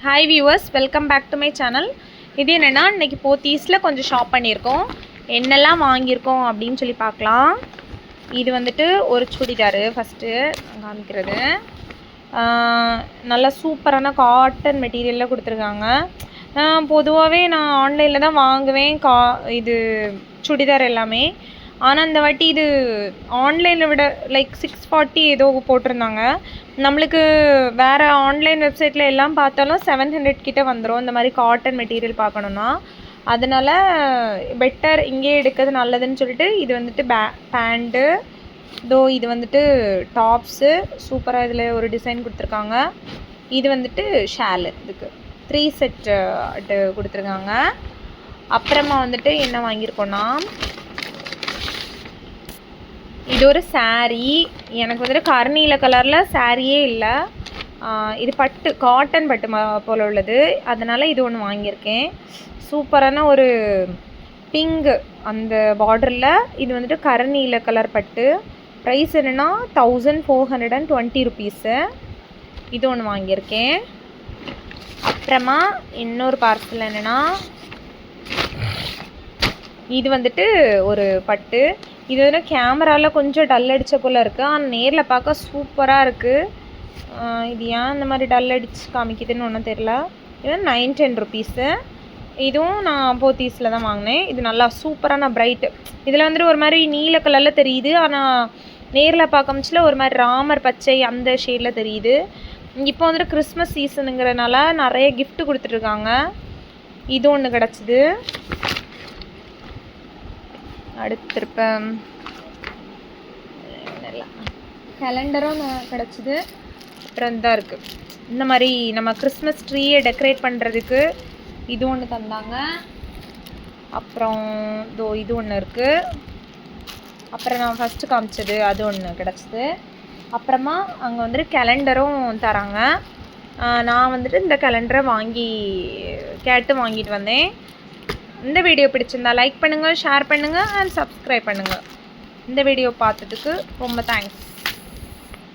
Hi viewers, welcome back to my channel. இது என்னென்னா, இன்றைக்கி போத்தீஸில் கொஞ்சம் ஷாப் பண்ணியிருக்கோம். என்னெல்லாம் வாங்கியிருக்கோம் அப்படின்னு சொல்லி பார்க்கலாம். இது வந்துட்டு ஒரு சுடிதாரு. ஃபஸ்ட்டு காமிக்கிறது நல்லா சூப்பரான காட்டன் மெட்டீரியலில் கொடுத்துருக்காங்க. பொதுவாகவே நான் ஆன்லைனில் தான் வாங்குவேன் இது சுடிதார் எல்லாமே. ஆனால் இந்த வாட்டி இது ஆன்லைனை விட லைக் 640 ஏதோ போட்டிருந்தாங்க. நம்மளுக்கு வேறு ஆன்லைன் வெப்சைட்டில் எல்லாம் பார்த்தாலும் 700 கிட்டே வந்துடும் இந்த மாதிரி காட்டன் மெட்டீரியல் பார்க்கணுன்னா. அதனால் பெட்டர் இங்கேயே எடுக்கிறது நல்லதுன்னு சொல்லிட்டு இது வந்துட்டு பேண்ட்டு, இது வந்துட்டு டாப்ஸு சூப்பராக இதில் ஒரு டிசைன் கொடுத்துருக்காங்க. இது வந்துட்டு ஷாலு, இதுக்கு 3 செட்டு கொடுத்துருக்காங்க. அப்புறமா வந்துட்டு என்ன வாங்கியிருக்கோன்னா, இது ஒரு சாரீ. எனக்கு வந்துட்டு கருநீல கலரில் சாரியே இல்லை. இது பட்டு, காட்டன் பட்டு போல் உள்ளது. அதனால் இது ஒன்று வாங்கியிருக்கேன். சூப்பரான ஒரு பிங்க் அந்த பார்டரில். இது வந்துட்டு கருநீல கலர் பட்டு. ப்ரைஸ் என்னென்னா 1420 ருபீஸு. இது ஒன்று வாங்கியிருக்கேன். அப்புறமா இன்னொரு பார்சல் என்னென்னா, இது வந்துட்டு ஒரு பட்டு. இது வந்து கேமராவில் கொஞ்சம் டல் அடித்த போல் இருக்குது, ஆனால் நேரில் பார்க்க சூப்பராக இருக்குது. இது ஏன் இந்த மாதிரி டல் அடித்து காமிக்குதுன்னு ஒன்றும் தெரில. இது 910 ருபீஸு. இதுவும் நான் போத்தீஸில் தான் வாங்கினேன். இது நல்லா சூப்பரான பிரைட்டு. இதில் வந்துட்டு ஒரு மாதிரி நீல கலரில் தெரியுது, ஆனால் நேரில் பார்க்கமிச்சில ஒரு மாதிரி ராமர் பச்சை அந்த ஷேடில் தெரியுது. இப்போ வந்துட்டு கிறிஸ்மஸ் சீசனுங்கிறனால நிறைய கிஃப்ட் கொடுத்துட்ருக்காங்க. இது ஒன்று கிடச்சிது. அடுத்திருப்பேன் கேலண்டரும் கிடச்சிது. அப்புறம் தான் இருக்குது இந்த மாதிரி நம்ம கிறிஸ்மஸ் ட்ரீயை டெக்கரேட் பண்ணுறதுக்கு இது ஒன்று தந்தாங்க. அப்புறம் இது ஒன்று இருக்குது. அப்புறம் நான் ஃபஸ்ட்டு காமிச்சது அது ஒன்று கிடச்சிது. அப்புறமா அங்கே வந்துட்டு கேலண்டரும் தராங்க. நான் வந்துட்டு இந்த கேலண்டரை கேட்டு வாங்கிட்டு வந்தேன். இந்த வீடியோ பிடிச்சிருந்தா லைக் பண்ணுங்கள், ஷேர் பண்ணுங்கள் அண்ட் சப்ஸ்கிரைப் பண்ணுங்கள். இந்த வீடியோ பார்த்ததுக்கு ரொம்ப தேங்க்ஸ்.